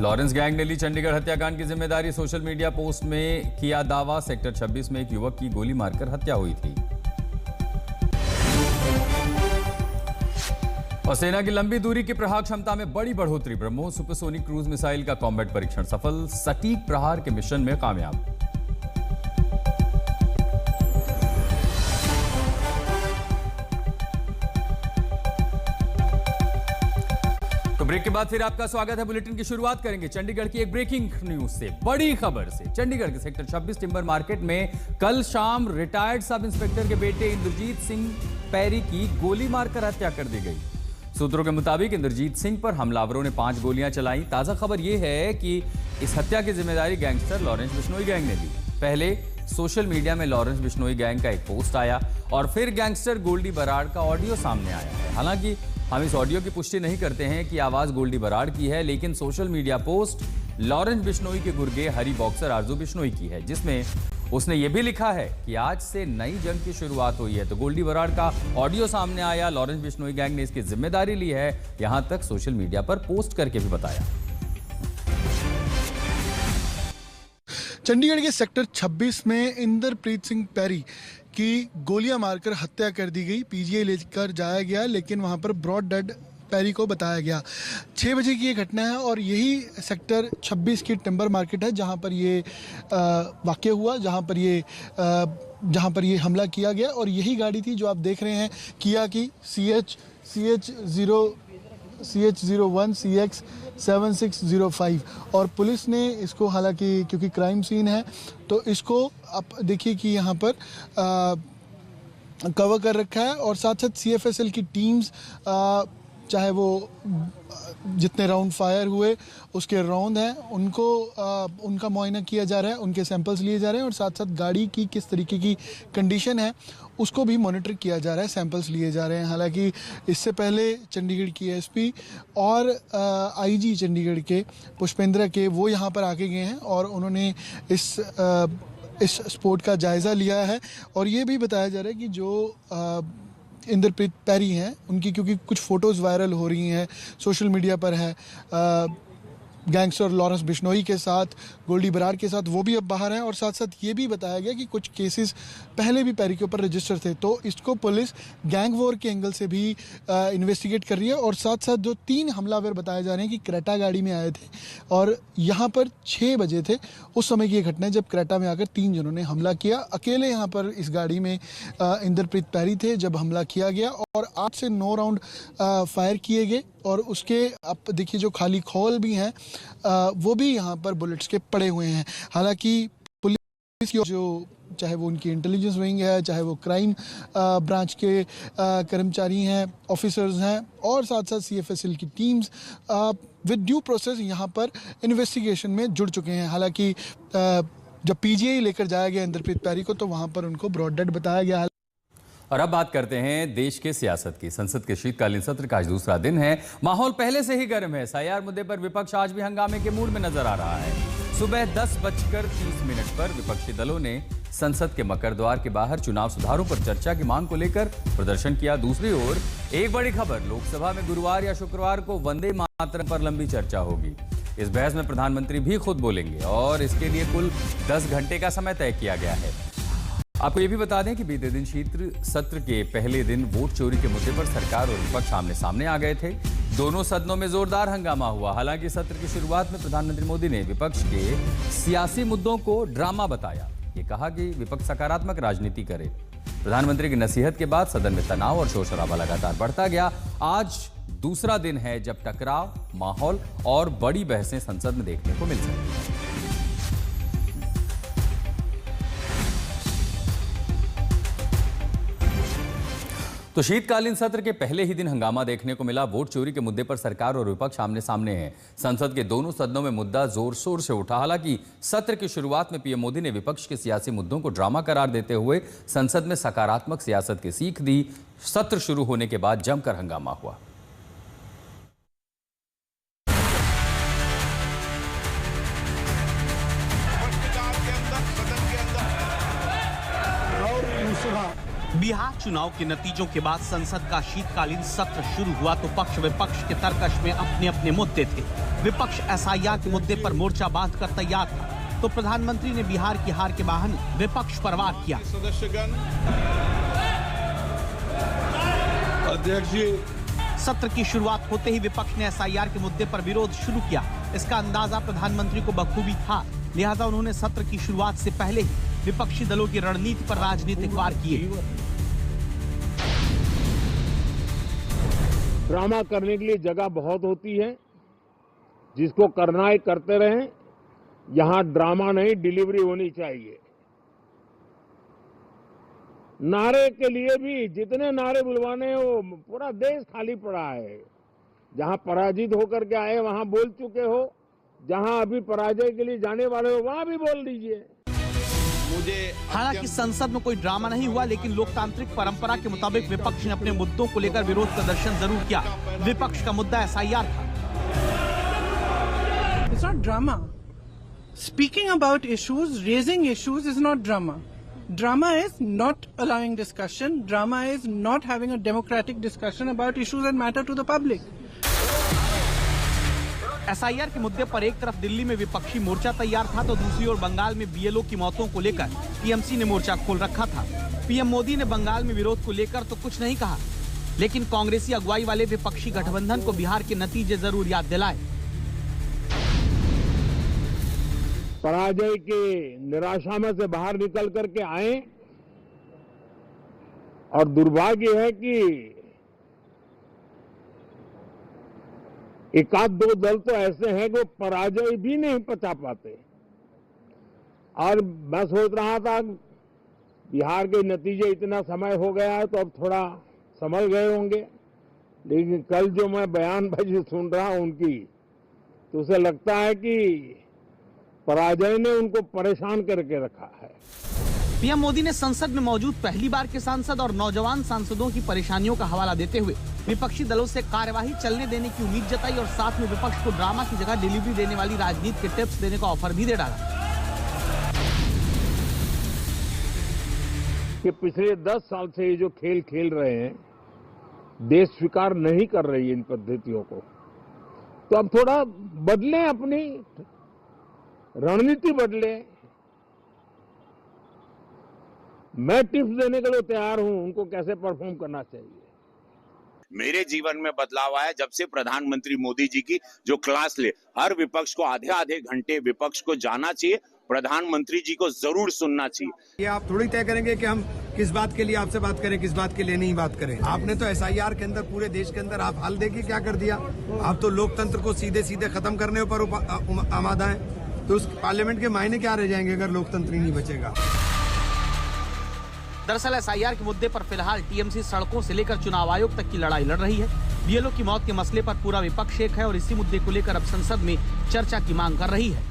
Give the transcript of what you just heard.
Lawrence gang ने ली चंडीगढ़ हत्याकांड की जिम्मेदारी। सोशल मीडिया पोस्ट में किया दावा, सेक्टर 26 में एक युवक की गोली मारकर हत्या हुई थी। और सेना की लंबी दूरी की प्रहार क्षमता में बड़ी बढ़ोतरी। ब्रह्मोस सुपरसोनिक क्रूज मिसाइल का कॉम्बैट परीक्षण सफल, सटीक प्रहार के मिशन में कामयाब। तो ब्रेक के बाद फिर आपका स्वागत है। बुलेटिन की शुरुआत करेंगे चंडीगढ़ की एक ब्रेकिंग न्यूज से, बड़ी खबर से। चंडीगढ़ के सेक्टर 26 टिम्बर मार्केट में कल शाम रिटायर्ड सब इंस्पेक्टर के बेटे इंद्रजीत सिंह पैरी की गोली मारकर हत्या कर दी गई। सूत्रों के मुताबिक इंद्रजीत सिंह पर हमलावरों ने 5 गोलियां चलाई। ताजा खबर यह है कि इस हत्या की जिम्मेदारी गैंगस्टर लॉरेंस बिश्नोई गैंग ने ली। पहले सोशल मीडिया में लॉरेंस बिश्नोई गैंग का एक पोस्ट आया और फिर गैंगस्टर गोल्डी बराड़ का ऑडियो सामने आया है। हालांकि हम इस ऑडियो की पुष्टि नहीं करते हैं कि आवाज गोल्डी बराड़ की है, लेकिन social media post Lawrence Bishnoi के गुर्गे हरी बॉक्सर आरजू बिश्नोई की है, जिसमें उसने ये भी लिखा है कि आज से नई जंग की शुरुआत हुई है। तो गोल्डी बराड़ का ऑडियो सामने आया, लॉरेंस बिश्नोई गैंग ने इसकी जिम्मेदारी ली है, यहां तक सोशल मीडिया पर पोस्ट करके भी बताया। चंडीगढ़ के सेक्टर 26 में इंद्रप्रीत सिंह पैरी की गोलियां मारकर हत्या कर दी गई। पीजीआई लेकर जाया गया, लेकिन वहां पर ब्रॉड डेड पैरी को बताया गया। 6 बजे की ये घटना है और यही सेक्टर 26 की टिम्बर मार्केट है जहां पर ये वाक़या हुआ, जहां पर ये हमला किया गया। और यही गाड़ी थी जो आप देख रहे हैं, किया की CH01 CX 7605। और पुलिस ने इसको, हालांकि क्योंकि क्राइम सीन है तो इसको आप देखिए कि यहाँ पर कवर कर रखा है। और साथ साथ CFSL की टीम्स, चाहे वो जितने राउंड फायर हुए उसके राउंड हैं उनका मुआयना किया जा रहा है, उनके सैंपल्स लिए जा रहे हैं। और साथ साथ गाड़ी की किस तरीके की कंडीशन है उसको भी मॉनिटर किया जा रहा है, सैंपल्स लिए जा रहे हैं। हालांकि इससे पहले चंडीगढ़ की एसपी और IG चंडीगढ़ के पुष्पेंद्र के वो यहाँ पर आके गए हैं और उन्होंने इस स्पोर्ट का जायज़ा लिया है। और ये भी बताया जा रहा है कि जो इंद्रप्रीत पैरी हैं उनकी, क्योंकि कुछ फ़ोटोज़ वायरल हो रही हैं सोशल मीडिया पर है गैंगस्टर लॉरेंस बिश्नोई के साथ, गोल्डी बराड़ के साथ, वो भी अब बाहर हैं। और साथ साथ ये भी बताया गया कि कुछ केसेस पहले भी पैरी के ऊपर रजिस्टर थे, तो इसको पुलिस गैंग वॉर के एंगल से भी इन्वेस्टिगेट कर रही है। और साथ साथ जो 3 हमलावर बताए जा रहे हैं कि क्रेटा गाड़ी में आए थे और यहाँ पर 6 बजे थे, उस समय की ये घटना है जब क्रेटा में आकर 3 जनों ने हमला किया। अकेले यहाँ पर इस गाड़ी में इंद्रप्रीत पैरी थे जब हमला किया गया और 8 से 9 राउंड फायर किए गए। और उसके आप देखिए जो खाली खोल भी हैं वो भी यहाँ पर बुलेट्स के पड़े हुए हैं। हालांकि पुलिस की जो, चाहे वो उनकी इंटेलिजेंस विंग है, चाहे वो क्राइम ब्रांच के कर्मचारी हैं, ऑफिसर्स हैं, और साथ साथ CFSL की टीम्स विद ड्यू प्रोसेस यहाँ पर इन्वेस्टिगेशन में जुड़ चुके हैं। हालांकि जब PGI लेकर जाया गया इंद्रप्रीत पैरी को तो वहाँ पर उनको ब्रॉड डेड बताया गया। और अब बात करते हैं देश के सियासत की। संसद के शीतकालीन सत्र का आज दूसरा दिन है। माहौल पहले से ही गर्म है। SIR मुद्दे पर विपक्ष आज भी हंगामे के मूड में नजर आ रहा है। सुबह 10:30 पर विपक्षी दलों ने संसद के मकर द्वार के बाहर चुनाव सुधारों पर चर्चा की मांग को लेकर प्रदर्शन किया। दूसरी ओर एक बड़ी खबर, लोकसभा में गुरुवार या शुक्रवार को वंदे मातरम पर लंबी चर्चा होगी। इस बहस में प्रधानमंत्री भी खुद बोलेंगे और इसके लिए कुल 10 घंटे का समय तय किया गया है। आपको ये भी बता दें कि बीते दिन शीत सत्र के पहले दिन वोट चोरी के मुद्दे पर सरकार और विपक्ष आमने सामने आ गए थे। दोनों सदनों में जोरदार हंगामा हुआ। हालांकि सत्र की शुरुआत में प्रधानमंत्री मोदी ने विपक्ष के सियासी मुद्दों को ड्रामा बताया। ये कहा कि विपक्ष सकारात्मक राजनीति करे। प्रधानमंत्री की नसीहत के बाद सदन में तनाव और शोर शराबा लगातार बढ़ता गया। आज दूसरा दिन है जब टकराव, माहौल और बड़ी बहसें संसद में देखने को मिल सकती हैं। तो शीतकालीन सत्र के पहले ही दिन हंगामा देखने को मिला। वोट चोरी के मुद्दे पर सरकार और विपक्ष आमने सामने हैं। संसद के दोनों सदनों में मुद्दा जोर शोर से उठा। हालांकि सत्र की शुरुआत में पीएम मोदी ने विपक्ष के सियासी मुद्दों को ड्रामा करार देते हुए संसद में सकारात्मक सियासत की सीख दी। सत्र शुरू होने के बाद जमकर हंगामा हुआ। बिहार चुनाव के नतीजों के बाद संसद का शीतकालीन सत्र शुरू हुआ तो पक्ष विपक्ष के तर्कश में अपने अपने मुद्दे थे। विपक्ष एसआईआर के मुद्दे पर मोर्चा बांध कर तैयार था, तो प्रधानमंत्री ने बिहार की हार के बहाने विपक्ष पर वार किया। अध्यक्ष जी, सत्र की शुरुआत होते ही विपक्ष ने एसआईआर के मुद्दे पर विरोध शुरू किया। इसका अंदाजा प्रधानमंत्री को बखूबी था, लिहाजा उन्होंने सत्र की शुरुआत से पहले ही विपक्षी दलों की रणनीति पर राजनीतिक वार किए। ड्रामा करने के लिए जगह बहुत होती है, जिसको करना है करते रहें। यहां ड्रामा नहीं, डिलीवरी होनी चाहिए। नारे के लिए भी जितने नारे बुलवाने हैं, वो पूरा देश खाली पड़ा है। जहां पराजित होकर के आए वहां बोल चुके हो, जहां अभी पराजय के लिए जाने वाले हो वहां भी बोल दीजिए। हालांकि संसद में कोई ड्रामा नहीं हुआ, लेकिन लोकतांत्रिक परंपरा के मुताबिक विपक्ष ने अपने मुद्दों को लेकर विरोध प्रदर्शन जरूर किया। विपक्ष का मुद्दा एसआईआर था। It's not drama. Speaking about issues, raising issues is not drama. Drama is not allowing discussion. Drama is not having a democratic discussion about issues that matter to the public. SIR के मुद्दे पर एक तरफ दिल्ली में विपक्षी मोर्चा तैयार था, तो दूसरी ओर बंगाल में बीएलओ की मौतों को लेकर टीएमसी ने मोर्चा खोल रखा था। पीएम मोदी ने बंगाल में विरोध को लेकर तो कुछ नहीं कहा, लेकिन कांग्रेसी अगुवाई वाले विपक्षी गठबंधन को बिहार के नतीजे जरूर याद दिलाए। पराजय के निराशा में से बाहर निकल करके आए, और दुर्भाग्य है कि एक आध दो दल तो ऐसे हैं जो पराजय भी नहीं पचा पाते। और मैं सोच रहा था बिहार के नतीजे इतना समय हो गया है तो अब थोड़ा संभल गए होंगे, लेकिन कल जो मैं बयानबाजी सुन रहा हूं उनकी, तो उसे लगता है कि पराजय ने उनको परेशान करके रखा है। पीएम मोदी ने संसद में मौजूद पहली बार के सांसद और नौजवान सांसदों की परेशानियों का हवाला देते हुए विपक्षी दलों से कार्यवाही चलने देने की उम्मीद जताई और साथ में विपक्ष को ड्रामा की जगह डिलीवरी देने वाली राजनीति के टिप्स देने का ऑफर भी दे डाला। कि पिछले 10 साल से ये जो खेल खेल रहे हैं, देश स्वीकार नहीं कर रही है इन पद्धतियों को, तो अब थोड़ा बदलें, अपनी रणनीति बदले। मैं टिप्स देने के लिए तैयार हूं, उनको कैसे परफॉर्म करना चाहिए। मेरे जीवन में बदलाव आया जब से प्रधानमंत्री मोदी जी की जो क्लास ले, हर विपक्ष को आधे आधे घंटे विपक्ष को जाना चाहिए, प्रधानमंत्री जी को जरूर सुनना चाहिए। ये आप थोड़ी तय करेंगे कि हम किस बात के लिए आपसे बात करें, किस बात के लिए नहीं बात करें। आपने तो एसआईआर के अंदर पूरे देश के अंदर आप हाल देखिए क्या कर दिया। आप तो लोकतंत्र को सीधे सीधे खत्म करने पर आमादा है, तो उस पार्लियामेंट के मायने क्या रह जाएंगे अगर लोकतंत्र ही नहीं बचेगा। दरअसल एसआईआर के मुद्दे पर फिलहाल टीएमसी सड़कों से लेकर चुनाव आयोग तक की लड़ाई लड़ रही है। बीएलओ की मौत के मसले पर पूरा विपक्ष एक है और इसी मुद्दे को लेकर अब संसद में चर्चा की मांग कर रही है।